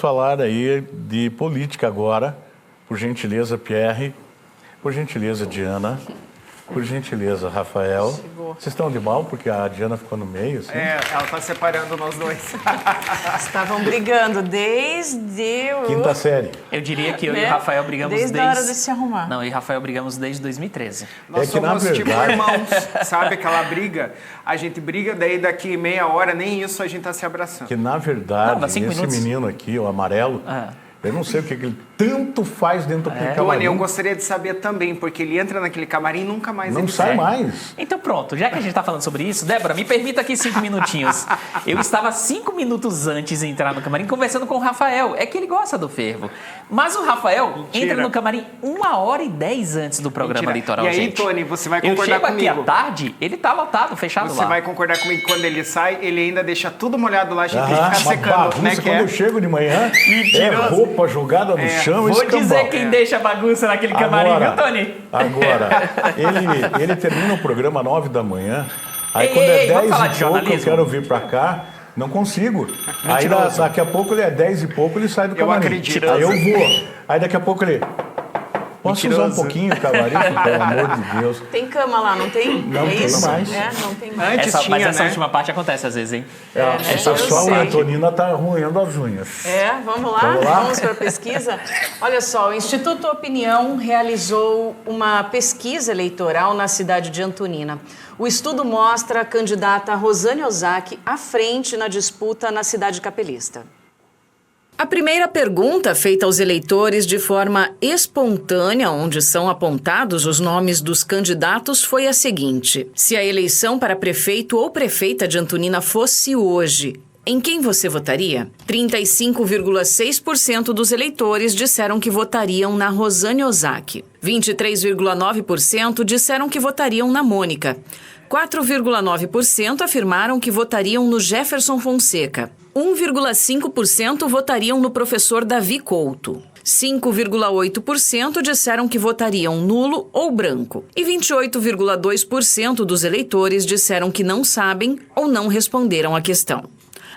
Falar aí de política agora, por gentileza, Pierre, por gentileza, Diana, por gentileza, Rafael. Vocês estão de mal porque a Diana ficou no meio, assim? É, ela está separando nós dois. Estavam brigando desde o... Quinta série. Eu diria que eu e o Rafael brigamos desde a hora de se arrumar. Não, eu e o Rafael brigamos desde 2013. Nós É que, na somos tipo verdade- irmãos, sabe aquela briga? A gente briga, daí daqui meia hora, nem isso a gente tá se abraçando. Que, na verdade, Não, dá 5 esse minutos. menino aqui, o amarelo, eu não sei o que ele tanto faz dentro daquele Tony, camarim. eu gostaria de saber também, porque ele entra naquele camarim e nunca mais Não ele sai sai. mais. Então pronto, já que a gente está falando sobre isso, Débora, me permita aqui 5 minutinhos. Eu estava 5 minutos antes de entrar no camarim conversando com o Rafael. É que ele gosta do fervo. Mas o Rafael entra no camarim 1h10 antes do programa Mentira. eleitoral, E aí, gente. Tony, você vai Eu concordar chego comigo? aqui à tarde, ele tá lotado, fechado Você lá. vai concordar comigo que quando ele sai, ele ainda deixa tudo molhado lá, a gente tem que Ah, ficar uma secando, bagunça, né? quando eu chego de manhã, é roupa jogada no chão, Vou escambau. dizer quem deixa bagunça naquele camarim, viu, Tony? Agora, ele termina o programa 9 da manhã, aí Ei, quando ei, é vamos 10 falar e de pouco eu jornalismo? quero vir pra cá, não consigo. Aí daqui a pouco ele é 10 e pouco, ele sai do camarim. acredito. Aí eu vou. Aí daqui a pouco ele... Posso usar um Mentiroso. pouquinho o camarim? Pelo amor de Deus. Tem cama lá, não tem? Não é tem isso? mais. É, não tem mais. Antes Mas tinha, essa né? última parte acontece às vezes, hein? Essa eu só sei. a Antonina tá roendo as unhas. É, vamos lá? Vamos lá? Vamos para a pesquisa? Olha só, o Instituto Opinião realizou uma pesquisa eleitoral na cidade de Antonina. O estudo mostra a candidata Rosane Ozaki à frente na disputa na cidade capelista. A primeira pergunta feita aos eleitores de forma espontânea, onde são apontados os nomes dos candidatos, foi a seguinte: se a eleição para prefeito ou prefeita de Antonina fosse hoje, em quem você votaria? 35,6% dos eleitores disseram que votariam na Rosane Ozaki. 23,9% disseram que votariam na Mônica. 4,9% afirmaram que votariam no Jefferson Fonseca. 1,5% votariam no professor Davi Couto. 5,8% disseram que votariam nulo ou branco. E 28,2% dos eleitores disseram que não sabem ou não responderam à questão.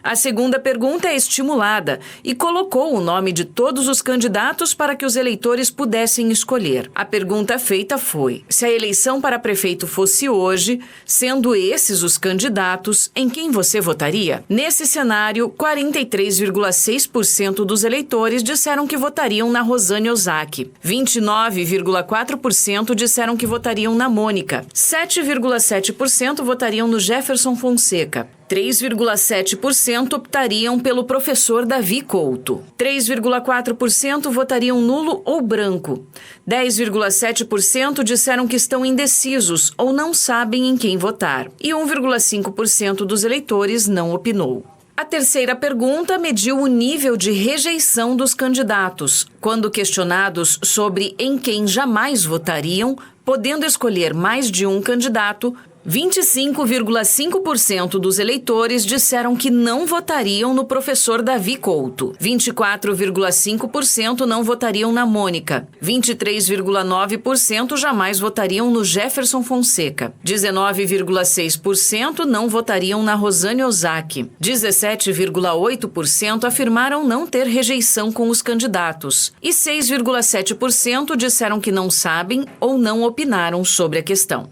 A segunda pergunta é estimulada e colocou o nome de todos os candidatos para que os eleitores pudessem escolher. A pergunta feita foi: se a eleição para prefeito fosse hoje, sendo esses os candidatos, em quem você votaria? Nesse cenário, 43,6% dos eleitores disseram que votariam na Rosane Ozaki. 29,4% disseram que votariam na Mônica. 7,7% votariam no Jefferson Fonseca. 3,7% optariam pelo professor Davi Couto. 3,4% votariam nulo ou branco. 10,7% disseram que estão indecisos ou não sabem em quem votar. E 1,5% dos eleitores não opinou. A terceira pergunta mediu o nível de rejeição dos candidatos. Quando questionados sobre em quem jamais votariam, podendo escolher mais de um candidato, 25,5% dos eleitores disseram que não votariam no professor Davi Couto. 24,5% não votariam na Mônica. 23,9% jamais votariam no Jefferson Fonseca. 19,6% não votariam na Rosane Ozaki. 17,8% afirmaram não ter rejeição com os candidatos. E 6,7% disseram que não sabem ou não opinaram sobre a questão.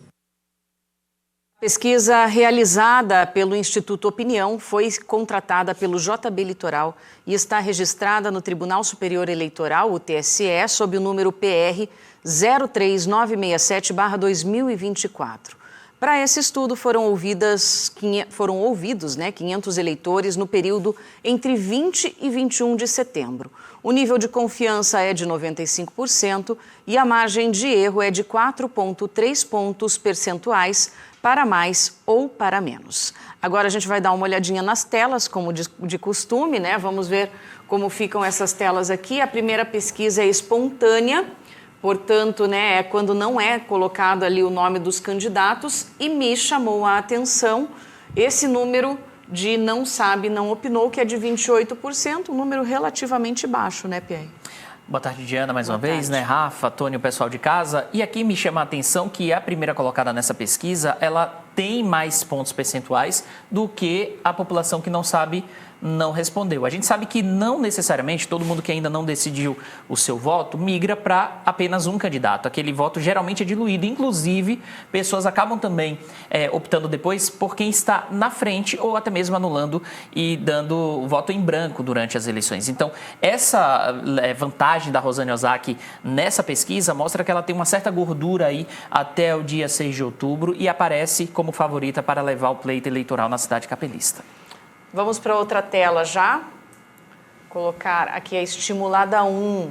Pesquisa realizada pelo Instituto Opinião foi contratada pelo JB Litoral e está registrada no Tribunal Superior Eleitoral, o TSE, sob o número PR 03967/2024. Para esse estudo foram ouvidos 500 eleitores no período entre 20 e 21 de setembro. O nível de confiança é de 95% e a margem de erro é de 4,3 pontos percentuais para mais ou para menos. Agora a gente vai dar uma olhadinha nas telas, como de costume, né? Vamos ver como ficam essas telas aqui. A primeira pesquisa é espontânea, portanto, né, é quando não é colocado ali o nome dos candidatos, e me chamou a atenção esse número de não sabe, não opinou, que é de 28%, um número relativamente baixo, né, Pierre? Boa tarde, Diana, mais uma vez, né? Rafa, Tony, o pessoal de casa. E aqui me chama a atenção que a primeira colocada nessa pesquisa, ela tem mais pontos percentuais do que a população que não sabe não respondeu. A gente sabe que não necessariamente todo mundo que ainda não decidiu o seu voto migra para apenas um candidato. Aquele voto geralmente é diluído. Inclusive, pessoas acabam também optando depois por quem está na frente ou até mesmo anulando e dando voto em branco durante as eleições. Então, essa vantagem da Rosane Ozaki nessa pesquisa mostra que ela tem uma certa gordura aí até o dia 6 de outubro e aparece como favorita para levar o pleito eleitoral na cidade capelista. Vamos para outra tela já. Colocar aqui a estimulada 1.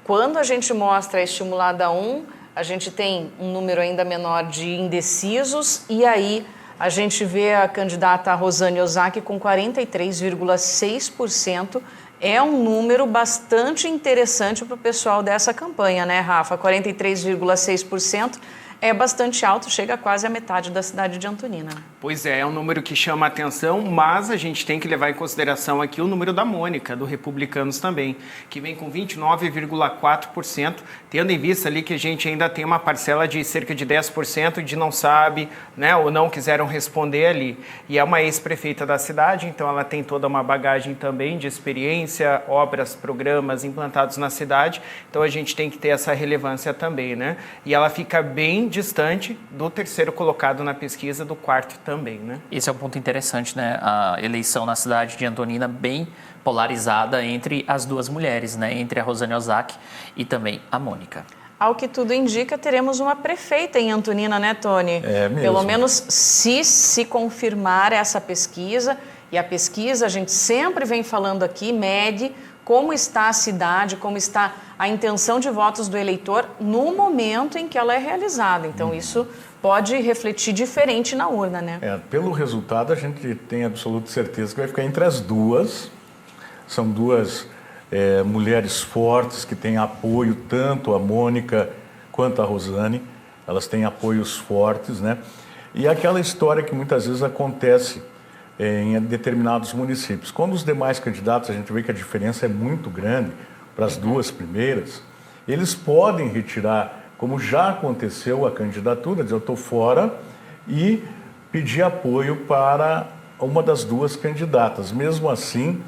Quando a gente mostra a estimulada 1, a gente tem um número ainda menor de indecisos e aí a gente vê a candidata Rosane Ozaki com 43,6%. É um número bastante interessante para o pessoal dessa campanha, né, Rafa? 43,6%. É bastante alto, chega quase a metade da cidade de Antonina. Pois é um número que chama a atenção, mas a gente tem que levar em consideração aqui o número da Mônica, do Republicanos também, que vem com 29,4%, tendo em vista ali que a gente ainda tem uma parcela de cerca de 10% de não sabe, né, ou não quiseram responder ali. E é uma ex-prefeita da cidade, então ela tem toda uma bagagem também de experiência, obras, programas implantados na cidade, então a gente tem que ter essa relevância também, né? E ela fica bem distante do terceiro colocado na pesquisa, do quarto também, né? Esse é um ponto interessante, né? A eleição na cidade de Antonina bem polarizada entre as duas mulheres, né? Entre a Rosane Ozaki e também a Mônica. Ao que tudo indica, teremos uma prefeita em Antonina, né, Tony? É mesmo. Pelo menos se confirmar essa pesquisa, e a pesquisa a gente sempre vem falando aqui, mede como está a cidade, como está a intenção de votos do eleitor no momento em que ela é realizada. Então, isso pode refletir diferente na urna, né? Pelo resultado, a gente tem absoluta certeza que vai ficar entre as duas. São duas mulheres fortes que têm apoio, tanto a Mônica quanto a Rosane. Elas têm apoios fortes, né? E aquela história que muitas vezes acontece em determinados municípios. Quando os demais candidatos, a gente vê que a diferença é muito grande para as duas primeiras, eles podem retirar, como já aconteceu a candidatura, dizer eu estou fora e pedir apoio para uma das duas candidatas. Mesmo assim,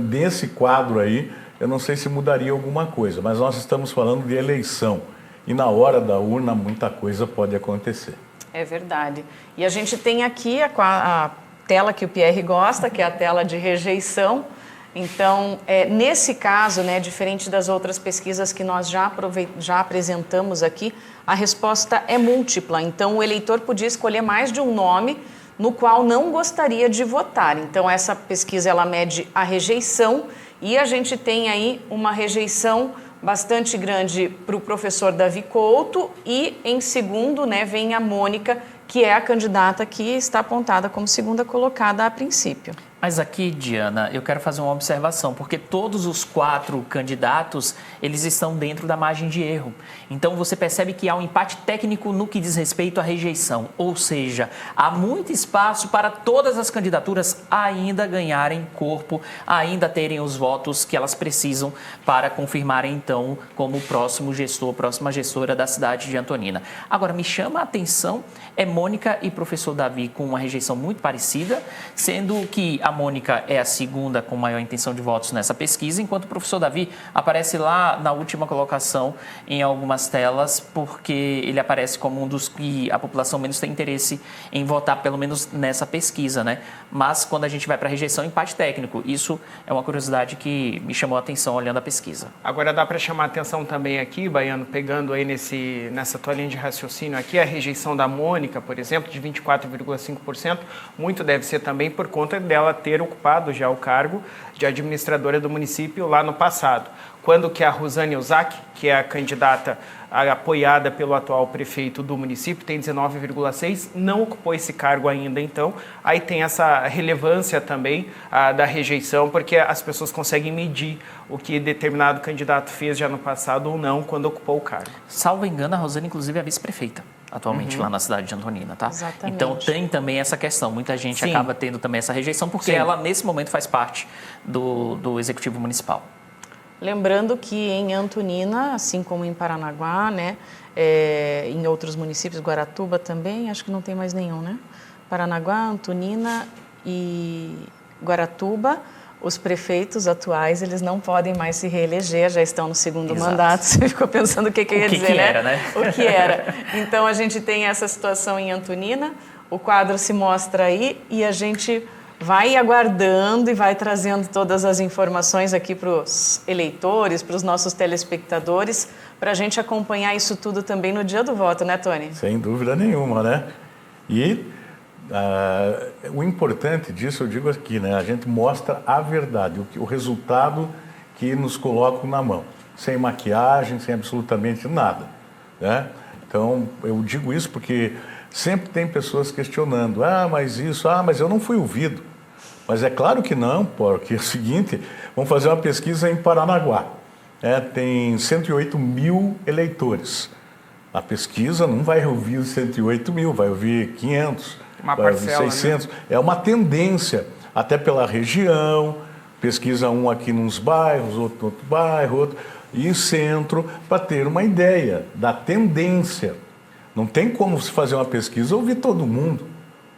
nesse quadro aí, eu não sei se mudaria alguma coisa, mas nós estamos falando de eleição e na hora da urna muita coisa pode acontecer. É verdade. E a gente tem aqui a tela que o Pierre gosta, que é a tela de rejeição. Então, nesse caso, né, diferente das outras pesquisas que nós já apresentamos aqui, a resposta é múltipla. Então, o eleitor podia escolher mais de um nome no qual não gostaria de votar. Então, essa pesquisa ela mede a rejeição e a gente tem aí uma rejeição bastante grande para o professor Davi Couto e, em segundo, né, vem a Mônica, que é a candidata que está apontada como segunda colocada a princípio. Mas aqui, Diana, eu quero fazer uma observação, porque todos os 4 candidatos, eles estão dentro da margem de erro. Então, você percebe que há um empate técnico no que diz respeito à rejeição. Ou seja, há muito espaço para todas as candidaturas ainda ganharem corpo, ainda terem os votos que elas precisam para confirmarem, então, como o próximo gestor, próxima gestora da cidade de Antonina. Agora, me chama a atenção, Mônica e professor Davi com uma rejeição muito parecida, sendo que a Mônica é a segunda com maior intenção de votos nessa pesquisa, enquanto o professor Davi aparece lá na última colocação em algumas telas, porque ele aparece como um dos que a população menos tem interesse em votar, pelo menos nessa pesquisa, né? Mas quando a gente vai para a rejeição, empate técnico. Isso é uma curiosidade que me chamou a atenção olhando a pesquisa. Agora dá para chamar a atenção também aqui, Baiano, pegando aí nessa tua linha de raciocínio aqui, a rejeição da Mônica, por exemplo, de 24,5%, muito deve ser também por conta dela ter ocupado já o cargo de administradora do município lá no passado. Quando que a Rosane Ozaki, que é a candidata apoiada pelo atual prefeito do município, tem 19,6%, não ocupou esse cargo ainda, então aí tem essa relevância também da rejeição, porque as pessoas conseguem medir o que determinado candidato fez já no passado ou não quando ocupou o cargo. Salvo engano, a Rosane, inclusive, é vice-prefeita atualmente lá na cidade de Antonina, tá? Exatamente. Então tem também essa questão, muita gente acaba tendo também essa rejeição, porque ela nesse momento faz parte do Executivo Municipal. Lembrando que em Antonina, assim como em Paranaguá, né, em outros municípios, Guaratuba também, acho que não tem mais nenhum, né? Paranaguá, Antonina e Guaratuba, os prefeitos atuais, eles não podem mais se reeleger, já estão no segundo Exato. mandato. Você ficou pensando o que eu ia dizer, que né? era, né? O que era. Então, a gente tem essa situação em Antonina, o quadro se mostra aí e a gente vai aguardando e vai trazendo todas as informações aqui para os eleitores, para os nossos telespectadores, para a gente acompanhar isso tudo também no dia do voto, né, Tony? Sem dúvida nenhuma, né? E o importante disso, eu digo aqui, né? A gente mostra a verdade, o resultado que nos colocam na mão, sem maquiagem, sem absolutamente nada, né? Então, eu digo isso porque sempre tem pessoas questionando, mas eu não fui ouvido. Mas é claro que não, porque é o seguinte, vamos fazer uma pesquisa em Paranaguá, tem 108 mil eleitores. A pesquisa não vai ouvir os 108 mil, vai ouvir 500, uma vai ouvir parcela, 600. né? É uma tendência, até pela região, pesquisa um aqui nos bairros, outro bairro, outro, e centro, para ter uma ideia da tendência. Não tem como se fazer uma pesquisa e ouvir todo mundo,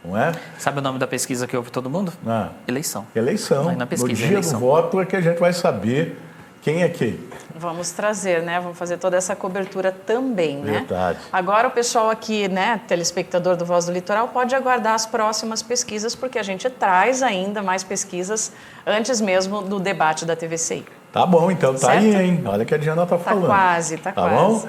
não é? Sabe o nome da pesquisa que ouve todo mundo? Eleição. Eleição. Não, na pesquisa, no dia eleição. do voto é que a gente vai saber quem é quem. Vamos trazer, né? Vamos fazer toda essa cobertura também, né? Verdade. Agora o pessoal aqui, né, telespectador do Voz do Litoral, pode aguardar as próximas pesquisas, porque a gente traz ainda mais pesquisas antes mesmo do debate da TVCI. Tá bom, então tá Certo? aí, hein? Olha que a Diana tá falando. Tá quase. Tá bom?